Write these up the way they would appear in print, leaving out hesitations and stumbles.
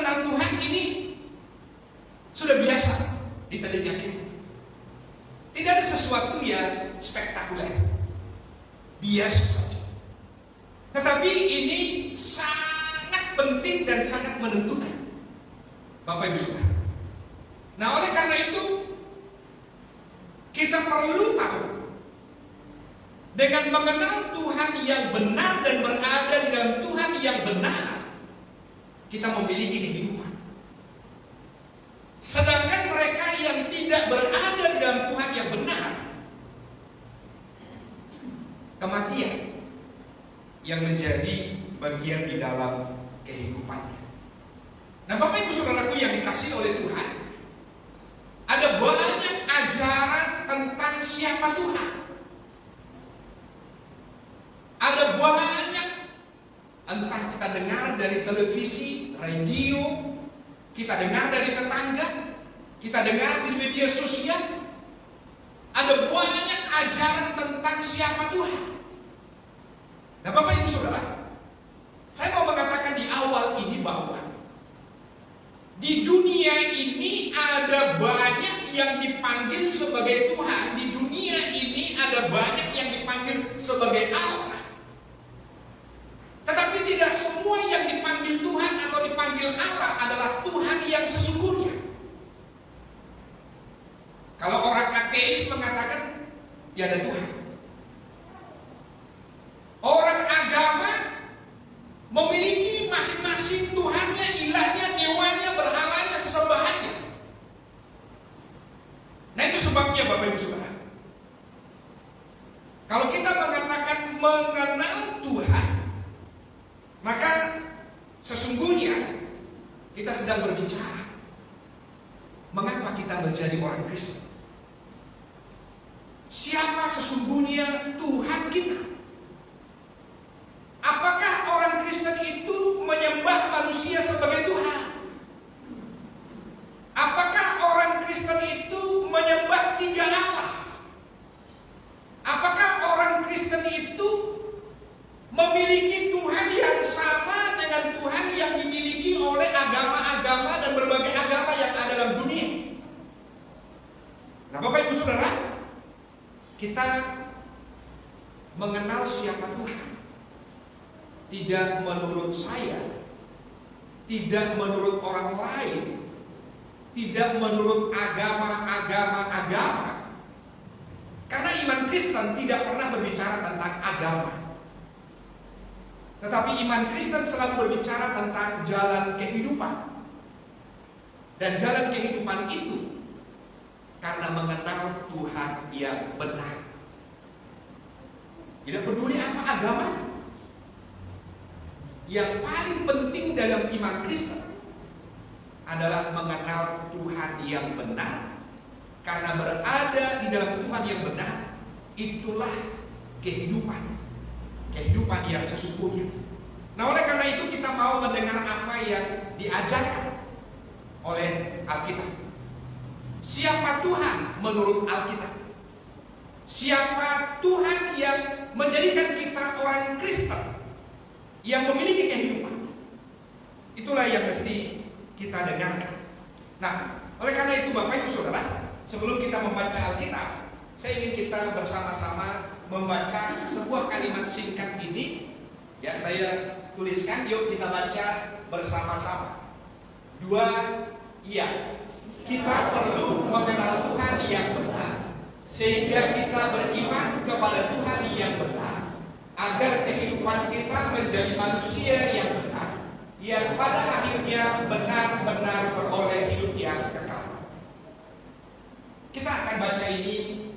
mengenal Tuhan ini sudah biasa di telinga kita. Tidak ada sesuatu yang spektakuler, biasa saja. Tetapi ini sangat penting dan sangat menentukan, Bapak Ibu Saudara. Nah, oleh karena itu kita perlu tahu, dengan mengenal Tuhan yang benar dan berada dalam Tuhan yang benar, kita memiliki kehidupan. Sedangkan mereka yang tidak berada di dalam Tuhan yang benar, kematian yang menjadi bagian di dalam kehidupannya. Nah, Bapak Ibu Saudaraku yang dikasihi oleh Tuhan, ada banyak ajaran tentang siapa Tuhan. Ada banyak, entah kita dengar dari televisi, radio, kita dengar dari tetangga, kita dengar di media sosial. Ada banyak ajaran tentang siapa Tuhan. Nah, Bapak Ibu Saudara, saya mau mengatakan di awal ini bahwa di dunia ini ada banyak yang dipanggil sebagai Tuhan. Di dunia ini ada banyak yang dipanggil sebagai Allah. Tetapi tidak semua yang dipanggil Tuhan atau dipanggil Allah adalah Tuhan yang sesungguhnya. Kalau orang ateis mengatakan tiada Tuhan. Orang agama memiliki masing-masing Tuhannya, ilahnya, dewanya, berhalanya, sesembahannya. Nah, itu sebabnya Bapak Ibu Saudara, kalau kita mengatakan mengenal Tuhan, maka sesungguhnya kita sedang berbicara mengapa kita menjadi orang Kristen. Siapa sesungguhnya Tuhan kita? Apakah orang Kristen itu menyembah manusia sebagai Tuhan? Apakah orang Kristen itu menyembah tiga Allah? Apakah orang Kristen itu memiliki Tuhan yang sama dengan Tuhan yang dimiliki oleh agama-agama dan berbagai agama yang ada dalam dunia? Nah, Bapak Ibu Saudara, kita mengenal siapa Tuhan tidak menurut saya, tidak menurut orang lain, tidak menurut agama-agama. Karena iman Kristen tidak pernah berbicara tentang agama. Tetapi iman Kristen selalu berbicara tentang jalan kehidupan. Dan jalan kehidupan itu karena mengenal Tuhan yang benar. Tidak peduli apa agamanya. Yang paling penting dalam iman Kristen adalah mengenal Tuhan yang benar. Karena berada di dalam Tuhan yang benar, itulah kehidupan. Kehidupan yang sesungguhnya. Nah, oleh karena itu kita mau mendengar apa yang diajarkan oleh Alkitab. Siapa Tuhan menurut Alkitab? Siapa Tuhan yang menjadikan kita orang Kristen yang memiliki kehidupan? Itulah yang mesti kita dengarkan. Nah, oleh karena itu Bapak Ibu Saudara, sebelum kita membaca Alkitab, saya ingin kita bersama-sama membaca sebuah kalimat singkat ini. Ya, saya tuliskan, yuk kita baca bersama-sama. 2, iya. Kita perlu mengenal Tuhan yang benar, sehingga kita beriman kepada Tuhan yang benar, agar kehidupan kita menjadi manusia yang benar, yang pada akhirnya benar-benar beroleh hidup yang kekal. Kita akan baca ini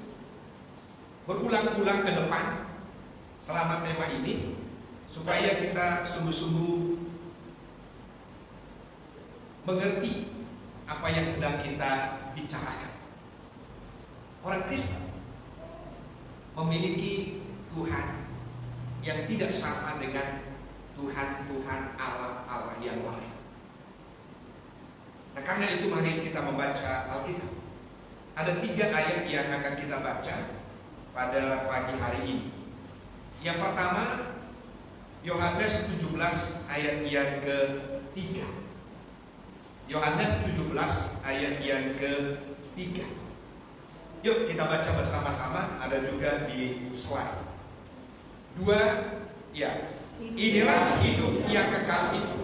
berulang-ulang ke depan selama tema ini, supaya kita sungguh-sungguh mengerti apa yang sedang kita bicarakan. Orang Kristen memiliki Tuhan yang tidak sama dengan Tuhan-Tuhan Allah yang lain. Nah, karena itu mari kita membaca Alkitab. Ada 3 ayat yang akan kita baca pada pagi hari ini. Yang pertama, Yohanes 17 ayat yang ke-3. Yohanes 17 ayat yang ke-3. Yuk kita baca bersama-sama, ada juga di slide. 2, ya. Inilah hidup yang kekal itu,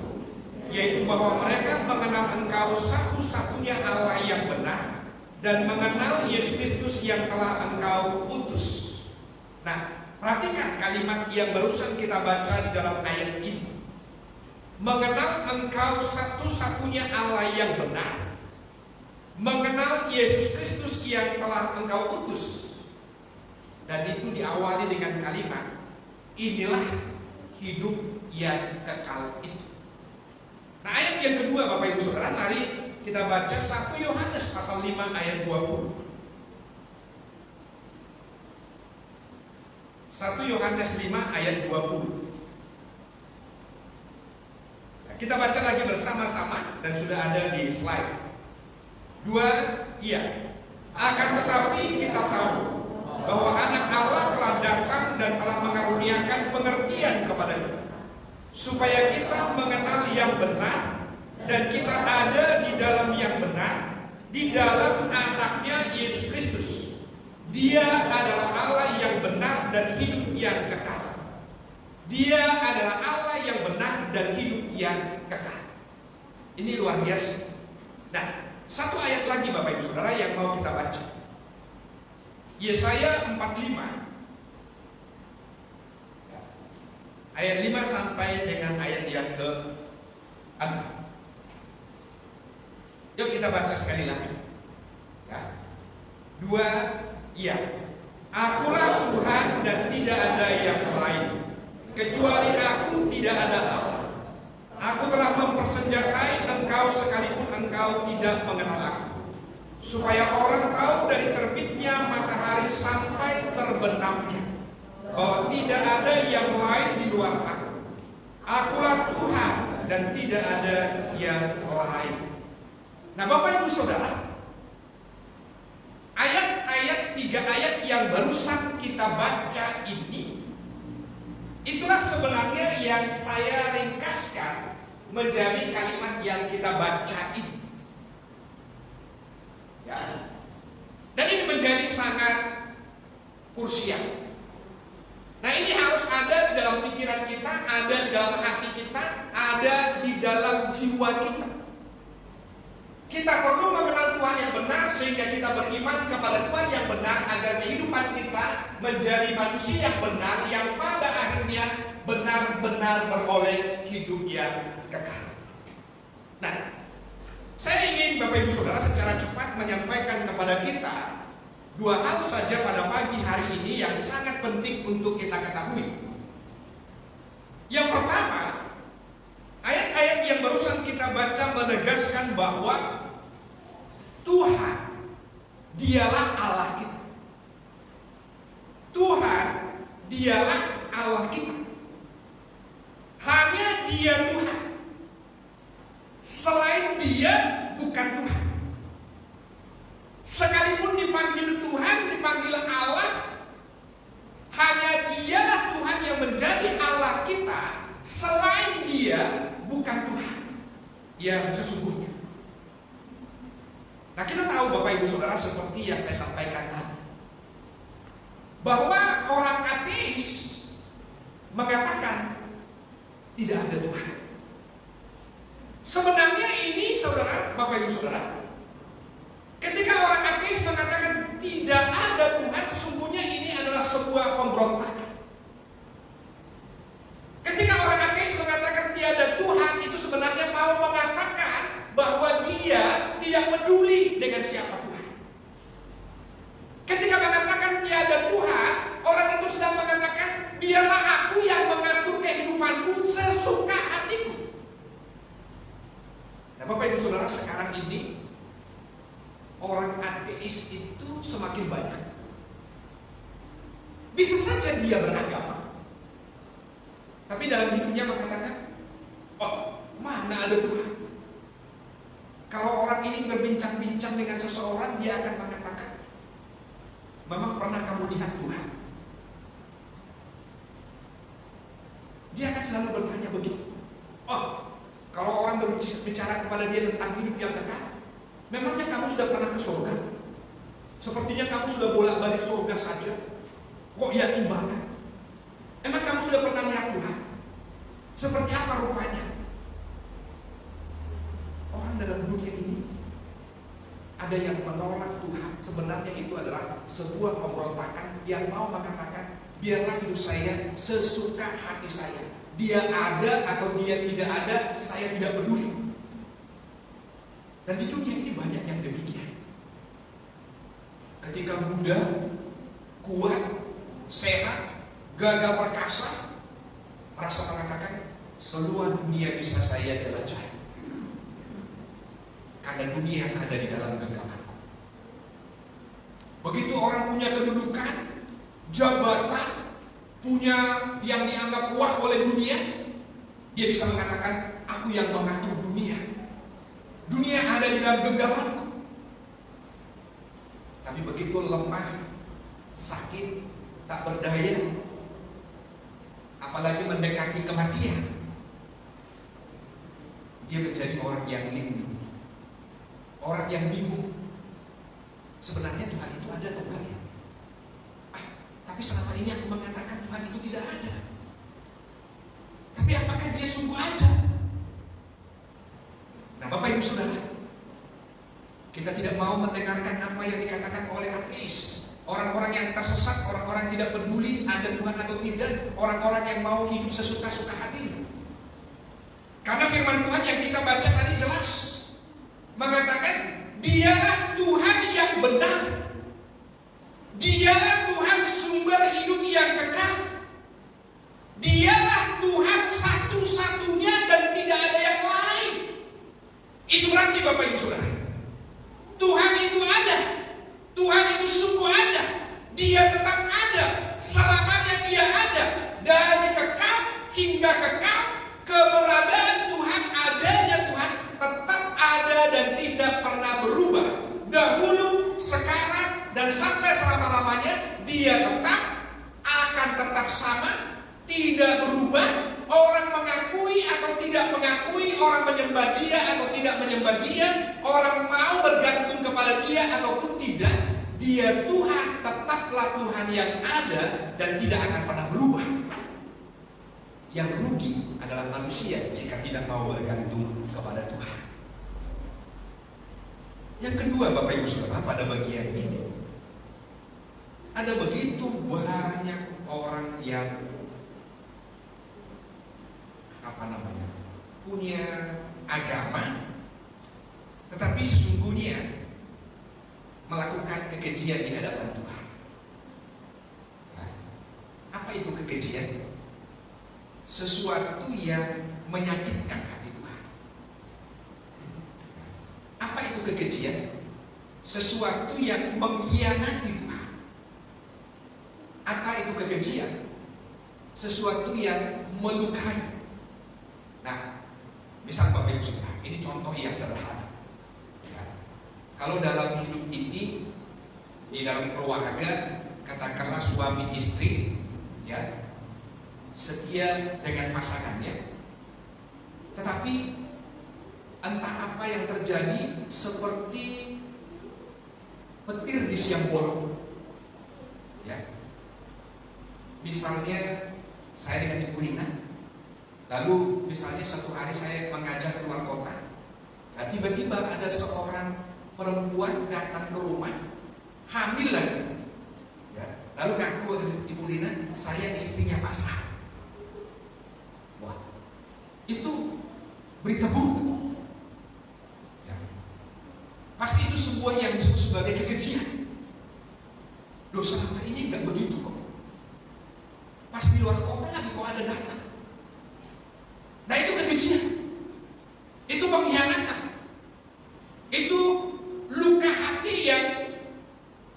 yaitu bahwa mereka mengenal Engkau satu-satunya Allah yang benar, dan mengenal Yesus Kristus yang telah Engkau utus. Nah, perhatikan kalimat yang barusan kita baca di dalam ayat ini. Mengenal Engkau satu-satunya Allah yang benar, mengenal Yesus Kristus yang telah Engkau utus. Dan itu diawali dengan kalimat, inilah hidup yang kekal itu. Nah, ayat yang kedua Bapak Ibu Saudara, mari kita baca 1 Yohanes pasal 5 ayat 20. 1 Yohanes 5 ayat 20. Kita baca lagi bersama-sama dan sudah ada di slide. 2, iya. Akan tetapi kita tahu bahwa anak Allah telah datang dan telah mengaruniakan pengertian kepada kita, supaya kita mengenal yang benar, dan kita ada di dalam yang benar, di dalam anaknya Yesus Kristus. Dia adalah Allah yang benar dan hidup yang kekal. Dia adalah Allah yang benar dan hidup yang kekal. Ini luar biasa. Nah, satu ayat lagi Bapak Ibu Saudara yang mau kita baca. Yesaya 45 ayat 5 sampai dengan ayat yang ke-6. Yuk kita baca sekali lagi. Ya. 2, iya. Akulah Tuhan dan tidak ada yang lain. Kecuali aku tidak ada Allah. Aku telah mempersenjatai engkau sekalipun engkau tidak mengenal aku, supaya orang tahu dari terbitnya matahari sampai terbenamnya bahwa tidak ada yang lain di luar aku. Akulah Tuhan dan tidak ada yang lain. Nah Bapak Ibu Saudara, ayat-ayat 3 ayat yang barusan kita baca ini, itulah sebenarnya yang saya ringkaskan menjadi kalimat yang kita baca ini. Ya. Dan ini menjadi sangat krusial. Nah, ini harus ada di dalam pikiran kita, ada di dalam hati kita, ada di dalam jiwa kita. Kita perlu mengenal Tuhan yang benar sehingga kita beriman kepada Tuhan yang benar, agar kehidupan kita menjadi manusia yang benar, yang pada akhirnya benar-benar beroleh hidup yang kekal. Nah, saya ingin Bapak Ibu Saudara secara cepat menyampaikan kepada kita 2 hal saja pada pagi hari ini yang sangat penting untuk kita ketahui. Yang pertama, ayat-ayat yang barusan kita baca menegaskan bahwa Tuhan, dialah Allah kita. Tuhan, dialah Allah kita. Hanya Dia Tuhan. Selain Dia, bukan Tuhan. Sekalipun dipanggil Tuhan, dipanggil Allah, hanya Dialah Tuhan yang menjadi Allah kita. Selain Dia, bukan Tuhan yang sesungguhnya. Nah, kita tahu Bapak Ibu Saudara, seperti yang saya sampaikan tadi, bahwa orang ateis mengatakan tidak ada Tuhan. Sebenarnya ini Saudara, Bapak Ibu Saudara, ketika orang ateis mengatakan tidak ada Tuhan, sesungguhnya ini adalah sebuah pemberontakan. Ketika orang ateis mengatakan tiada Tuhan, itu sebenarnya mau mengatakan bahwa dia tidak peduli dengan siapa Tuhan. Ketika mengatakan tiada Tuhan, orang itu sedang mengatakan biarlah aku yang mengatur kehidupanku sesuka hatiku. Nah Bapak Ibu Saudara, sekarang ini orang ateis itu semakin banyak. Bisa saja dia beragama, tapi dalam hidupnya mengatakan, oh mana ada Tuhan. Kalau orang ini berbincang-bincang dengan seseorang, dia akan mengatakan, memang pernah kamu lihat Tuhan? Dia akan selalu bertanya begitu. Oh, kalau orang orang berbicara kepada dia tentang hidup yang kekal. Memangnya kamu sudah pernah ke surga? Sepertinya kamu sudah bolak-balik surga saja. Kok yakin banget? Emang kamu sudah pernah lihat Tuhan? Seperti apa rupanya? Orang dalam dunia ini ada yang menolak Tuhan. Sebenarnya itu adalah sebuah pemberontakan yang mau mengatakan, biarlah hidup saya sesuka hati saya. Dia ada atau dia tidak ada, saya tidak peduli. Dan di dunia ini banyak yang demikian. Ketika muda, kuat, sehat, gagah perkasa, merasa mengatakan seluruh dunia bisa saya jelajahi. Karena dunia yang ada di dalam genggaman. Begitu orang punya kedudukan, jabatan, punya yang dianggap wah oleh dunia, dia bisa mengatakan, aku yang mengatur dunia. Dunia ada di dalam genggamanku. Tapi begitu lemah, sakit, tak berdaya, apalagi mendekati kematian, dia menjadi orang yang linglung, orang yang bingung. Sebenarnya Tuhan itu ada atau enggak ya? Tapi selama ini aku mengatakan Tuhan itu tidak ada. Tapi apakah dia sungguh ada? Nah, Bapak Ibu Saudara, kita tidak mau mendengarkan apa yang dikatakan oleh ateis, orang-orang yang tersesat, orang-orang tidak peduli ada Tuhan atau tidak, orang-orang yang mau hidup sesuka-suka hatinya. Karena firman Tuhan yang kita baca tadi jelas mengatakan, dialah Tuhan yang benar, dialah Tuhan sumber hidup yang kekal, dialah Tuhan satu-satunya dan tidak ada yang lain. Itu berarti Bapak Ibu Saudara, Tuhan itu ada, Tuhan itu sungguh ada, dia tetap ada, selamanya dia ada, dari kekal hingga kekal. Keberadaan Tuhan, adanya Tuhan tetap ada dan tidak pernah berubah. Dahulu, sekarang, dan sampai selama-lamanya dia akan tetap sama, tidak berubah. Orang mengakui atau tidak mengakui, orang menyembah dia atau tidak menyembah dia, orang mau bergantung kepada dia ataupun tidak, dia Tuhan tetaplah Tuhan yang ada dan tidak akan pernah berubah. Yang rugi adalah manusia jika tidak mau bergantung kepada Tuhan. Yang kedua, Bapak Ibu Saudara, pada bagian ini ada begitu banyak orang yang punya agama, tetapi sesungguhnya melakukan kekejian di hadapan Tuhan. Ya. Apa itu kekejian? Sesuatu yang menyakitkan hati Tuhan. Apa itu kekejian? Sesuatu yang mengkhianati Tuhan. Apa itu kekejian? Sesuatu yang melukai. Nah, misal Bapak Ibu Saudara, ini contoh yang sederhana. Ya. Kalau dalam hidup ini, di dalam keluarga, katakanlah suami istri, ya, setia dengan pasangannya, tetapi entah apa yang terjadi seperti petir di siang bolong. Ya. Misalnya saya dengan Ibu Rina, lalu misalnya suatu hari saya mengajar keluar kota, nah tiba-tiba ada seorang perempuan datang ke rumah, hamil lagi, ya. Lalu ngaku Ibu Rina, saya istrinya Pak Sar. Wah, itu berita buruk, ya. Pasti itu sebuah yang disebut sebagai kekejian. Loh, selama ini nggak begitu kok. Pas di luar kota lagi kok ada datang. Nah, itu kekejian, itu pengkhianatan, itu luka hati yang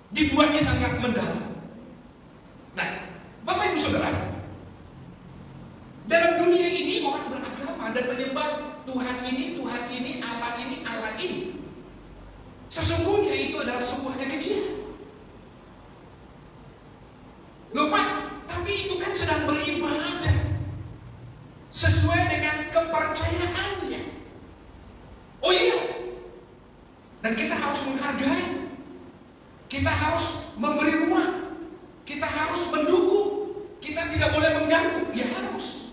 dibuatnya sangat mendalam. Nah, Bapak Ibu Saudara, dalam dunia ini orang beragama dan menyembah Tuhan ini, Allah ini, Allah ini. Sesungguhnya itu adalah sebuah kekejian. Lupa, tapi itu kan sedang beribadah sesuai dengan kepercayaannya. Dan kita harus menghargai, kita harus memberi ruang, kita harus mendukung, kita tidak boleh mengganggu. Ya harus,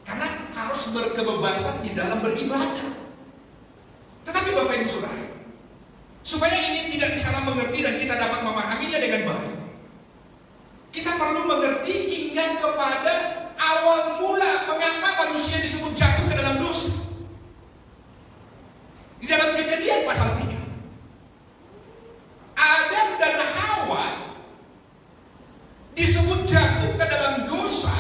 karena harus berkebebasan di dalam beribadah. Tetapi Bapak Ibu Saudara, supaya ini tidak disalah mengerti dan kita dapat memahaminya dengan baik, kita perlu mengerti hingga kepada awal mula mengapa manusia disebut jatuh ke dalam dosa. Di dalam Kejadian pasal 3, Adam dan Hawa disebut jatuh ke dalam dosa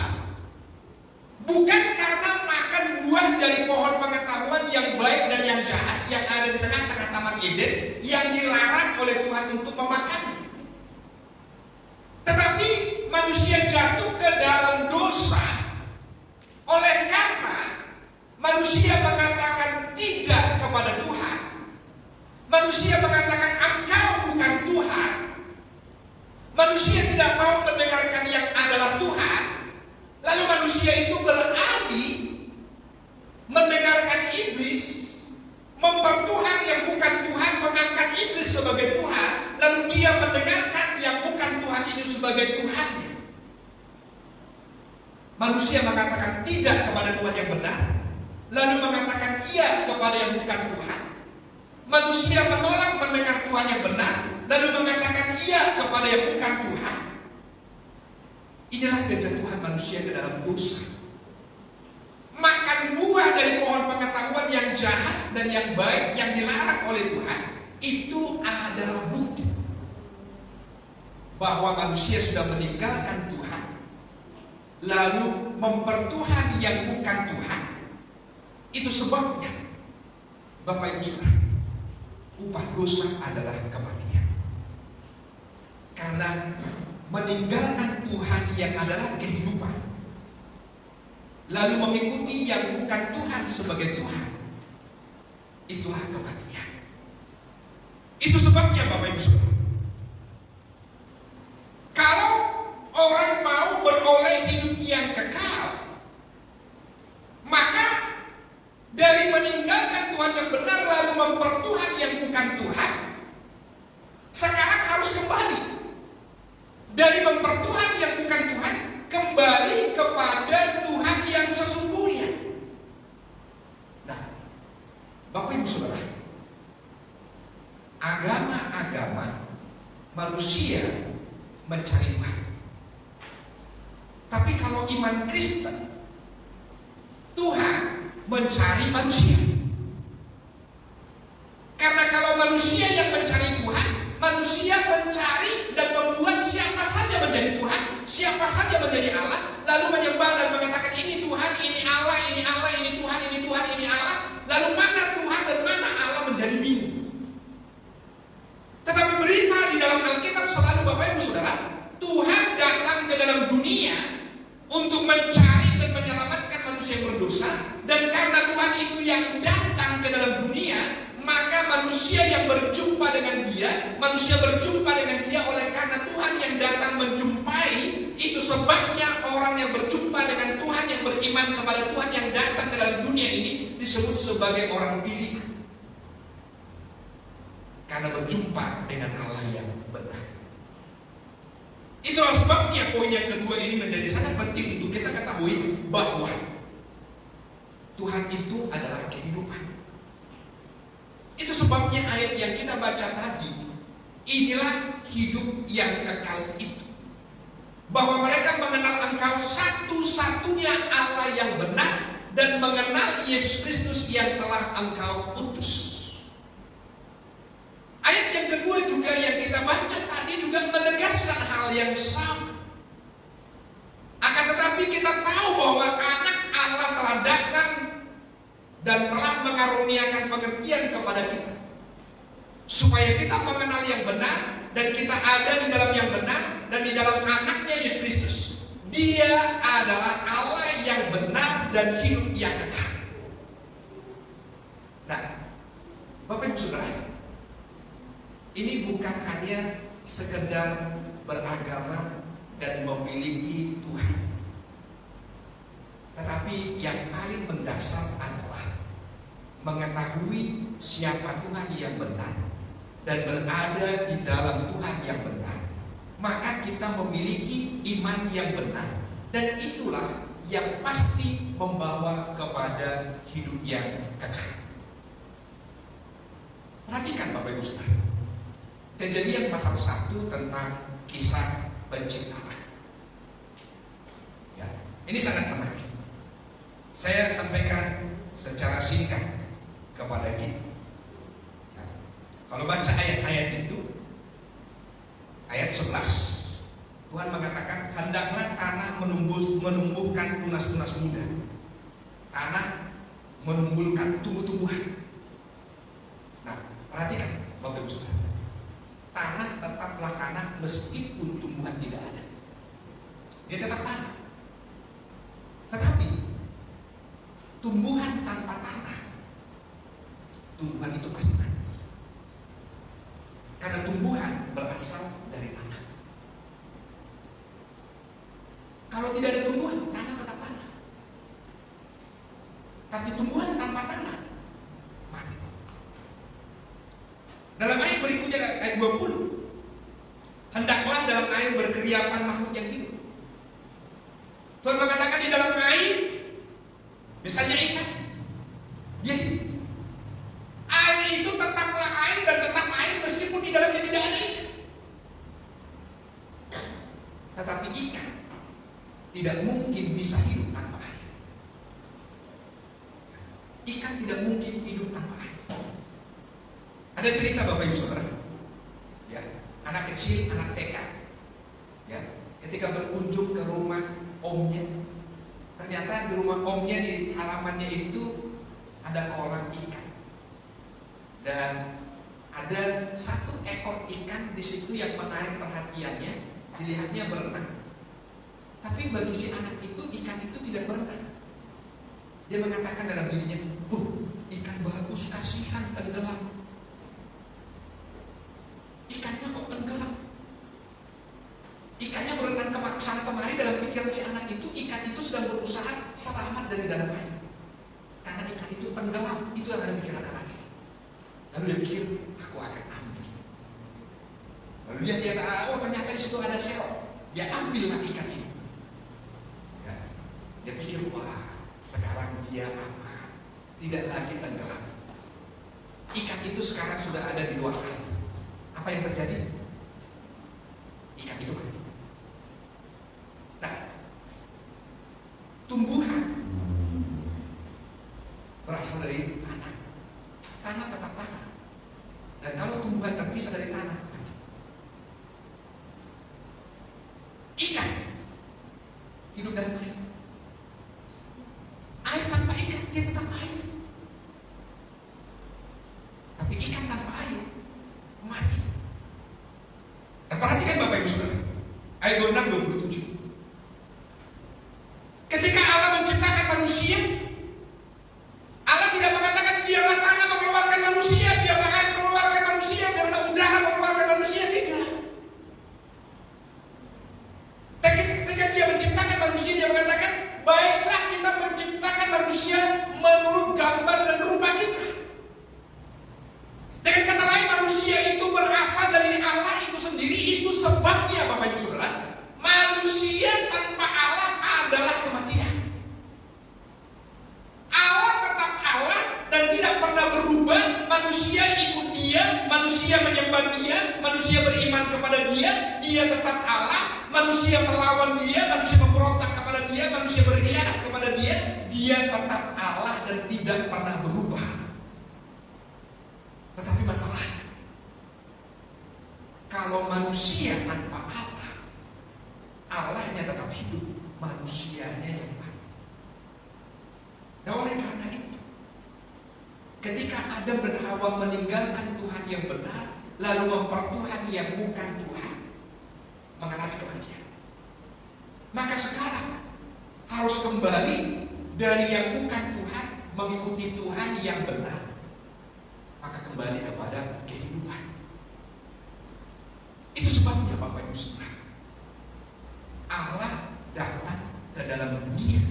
bukan karena makan buah dari pohon pengetahuan yang baik dan yang jahat yang ada di tengah-tengah Taman Eden yang dilarang oleh Tuhan untuk memakannya. Tetapi manusia jatuh ke dalam dosa oleh karena manusia mengatakan tidak kepada Tuhan. Manusia mengatakan engkau bukan Tuhan. Manusia tidak mau mendengarkan yang adalah Tuhan. Lalu manusia itu beralih mendengarkan iblis, mempertuhan yang bukan Tuhan, mengangkat iblis sebagai Tuhan. Lalu dia mendengarkan yang bukan Tuhan itu sebagai Tuhannya. Manusia mengatakan tidak kepada Tuhan yang benar, lalu mengatakan iya kepada yang bukan Tuhan. Manusia menolak mendengar Tuhan yang benar, lalu mengatakan iya kepada yang bukan Tuhan. Inilah kejatuhan manusia ke dalam dosa. Makan buah dari pohon pengetahuan yang jahat dan yang baik yang dilarang oleh Tuhan, itu adalah bukti bahwa manusia sudah meninggalkan Tuhan, lalu mempertuhan yang bukan Tuhan. Itu sebabnya Bapak Ibu Saudara, upah dosa adalah kematian. Karena meninggalkan Tuhan yang adalah kehidupan, lalu mengikuti yang bukan Tuhan sebagai Tuhan, itulah kematian. Itu sebabnya Bapak Ibu Saudara, kalau orang mau beroleh hidup yang kekal, maka dari meninggalkan Tuhan yang benar lalu mempertuhan yang bukan Tuhan, sekarang harus kembali dari mempertuhan yang bukan Tuhan kembali kepada Tuhan yang sesungguhnya. Nah, Bapak Ibu Saudara, agama-agama manusia mencari Tuhan. Tapi kalau iman Kristen, Tuhan mencari manusia. Karena kalau manusia yang mencari Tuhan, manusia mencari dan membuat siapa saja menjadi Tuhan, siapa saja menjadi Allah, lalu menyembah dan mengatakan ini Tuhan, ini Allah, ini Allah, ini Tuhan, ini Tuhan, ini Allah. Lalu mana Tuhan dan mana Allah menjadi bingung. Tetapi berita di dalam Alkitab selalu Bapak Ibu Saudara, Tuhan datang ke dalam dunia untuk mencari dan menyelamatkan manusia yang berdosa. Dan karena Tuhan itu yang datang ke dalam dunia, maka manusia yang berjumpa dengan dia, manusia berjumpa dengan dia oleh karena Tuhan yang datang menjumpai. Itu sebabnya orang yang berjumpa dengan Tuhan, yang beriman kepada Tuhan yang datang ke dalam dunia ini disebut sebagai orang pilih, karena berjumpa dengan Allah yang benar. Itulah sebabnya poin yang kedua ini menjadi sangat penting untuk kita ketahui bahwa Tuhan itu adalah kehidupan. Itu sebabnya ayat yang kita baca tadi, inilah hidup yang kekal itu, bahwa mereka mengenal Engkau satu-satunya Allah yang benar dan mengenal Yesus Kristus yang telah Engkau utus. Ayat yang kedua juga yang kita baca tadi juga menegaskan hal yang sama. Akan tetapi kita tahu bahwa anak Allah telah datang dan telah mengaruniakan pengertian kepada kita, supaya kita mengenal yang benar dan kita ada di dalam yang benar dan di dalam anaknya Yesus Kristus. Dia adalah Allah yang benar dan hidup yang kekal. Nah, Bapak Ibu Saudara, ini bukan hanya sekedar beragama dan memiliki Tuhan, tetapi yang paling mendasar adalah mengetahui siapa Tuhan yang benar dan berada di dalam Tuhan yang benar, maka kita memiliki iman yang benar, dan itulah yang pasti membawa kepada hidup yang kekal. Perhatikan Bapak Ibu Saudara, Kejadian pasal 1 tentang kisah penciptaan. Ya, ini sangat menarik. Saya sampaikan secara singkat kepada kita. Ya, kalau baca ayat-ayat itu, ayat 11, Tuhan mengatakan, hendaklah tanah menumbuhkan tunas-tunas muda, tanah menumbuhkan tumbuh-tumbuhan. Nah, perhatikan Bapak Ibu Saudara, tanah tetaplah tanah meskipun tumbuhan tidak ada. Dia tetap tanah. Tetapi tumbuhan tanpa tanah, tumbuhan itu pasti mati. Karena tumbuhan berasal dari tanah. Kalau tidak ada tumbuhan, tanah tetap tanah. Tapi tumbuhan tanpa tanah mati. Dalam ayat berikutnya, ayat 20, hendaklah dalam air berkeriapan makhluk yang hidup. Tuhan mengatakan di dalam air, misalnya ikan, dia hidup. Air itu tetaplah air dan tetap air meskipun di dalamnya tidak ada ikan. Tetapi ikan tidak mungkin bisa hidup tanpa air. Ikan tidak mungkin hidup tanpa air. Ada cerita Bapak Ibu Saudara, ya, anak kecil, anak TK, ya, ketika berkunjung ke rumah omnya, ternyata di rumah omnya, di halamannya itu ada kolam ikan, dan ada satu ekor ikan di situ yang menarik perhatiannya, dilihatnya berenang. Tapi bagi si anak itu, ikan itu tidak berenang. Dia mengatakan dalam dirinya, ikan bagus, kasihan tenggelam. Ikannya kok tenggelam? Ikannya berenang sana kemari. Dalam pikiran si anak itu, ikan itu sedang berusaha selamat dari dalam air. Karena ikan itu tenggelam, itu yang ada di pikiran anak ini. Lalu dia pikir, aku akan ambil. Lalu dia ternyata di situ ada serok. Dia ambillah ikan ini. Ya, dia pikir, wah, sekarang dia aman, tidak lagi tenggelam. Ikan itu sekarang sudah ada di luar air. Apa yang terjadi? Ikan itu mati. Nah, tumbuhan berasal dari tanah. Tanah tetap tanah. Dan kalau tumbuhan terpisah dari tanah, mati. Ikan hidup dalam air. Air tanpa ikan, dia tetap air. Tapi ikan tanpa air mati. Dan perhatikan Bapak Ibu Saudara, ayat 26-27. Ketika Allah menciptakan manusia, Allah tidak mengatakan biarlah tanah mengeluarkan manusia, biarlah air mengeluarkan manusia, biarlah udara mengeluarkan manusia. Tidak. Ketika dia menciptakan manusia, dia mengatakan, baiklah kita menciptakan manusia menurut gambar dan rupa kita. Dengan kata lain, manusia itu berasal dari Allah itu sendiri. Itu sebabnya Bapak Ibu Saudara, manusia tanpa Allah adalah kematian. Allah tetap Allah dan tidak pernah berubah. Manusia ikut dia, manusia menyembah dia, manusia beriman kepada dia. Dia tetap Allah. Manusia melawan dia, manusia memberontak kepada dia, manusia berkhianat kepada dia. Dia tetap Allah dan tidak pernah berubah. Tetapi masalahnya, kalau manusia tanpa Allah, Allahnya tetap hidup, manusianya yang mati. Dan oleh karena itu, ketika Adam dan Hawa meninggalkan Tuhan yang benar, lalu mempertuhan yang bukan Tuhan, mengalami kematian. Maka sekarang harus kembali dari yang bukan Tuhan, mengikuti Tuhan yang benar. Maka kembali kepada kehidupan. Itu sebabnya Bapak Ibu Saudara, Allah datang ke dalam dunia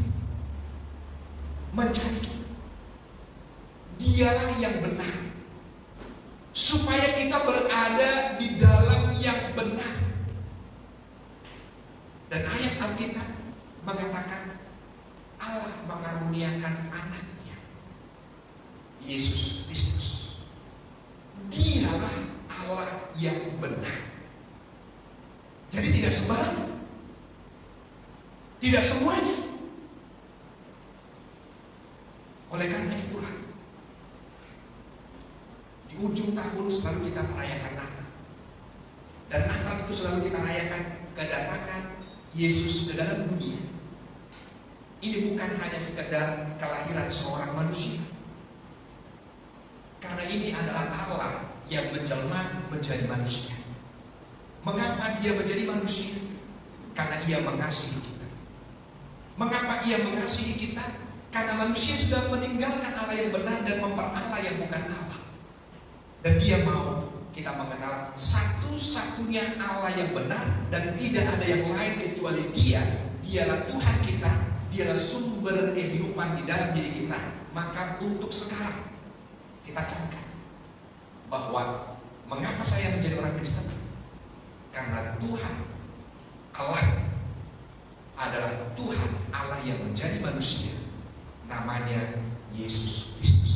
mencari kita. Dialah yang benar. Supaya kita berada di dalam yang benar. Dan ayat Alkitab mengatakan Allah mengaruniakan anaknya, Yesus Kristus. Dialah Allah yang benar. Jadi tidak sembarangan, tidak semuanya. Oleh karena itulah di ujung tahun selalu kita merayakan Natal. Dan Natal itu selalu kita rayakan kedatangan Yesus ke dalam dunia. Ini bukan hanya sekedar kelahiran seorang manusia, karena ini adalah Allah yang menjelma menjadi manusia. Mengapa dia menjadi manusia? Karena ia mengasihi kita. Mengapa ia mengasihi kita? Karena manusia sudah meninggalkan Allah yang benar dan memperallah yang bukan Allah. Dan dia mau kita mengenal satu-satunya Allah yang benar, dan tidak ada yang lain kecuali Dia. Dialah Tuhan kita, Dialah sumber kehidupan di dalam diri kita. Maka untuk sekarang kita camkan bahwa mengapa saya menjadi orang Kristen? Karena Tuhan Allah adalah Tuhan Allah yang menjadi manusia. Namanya Yesus Kristus.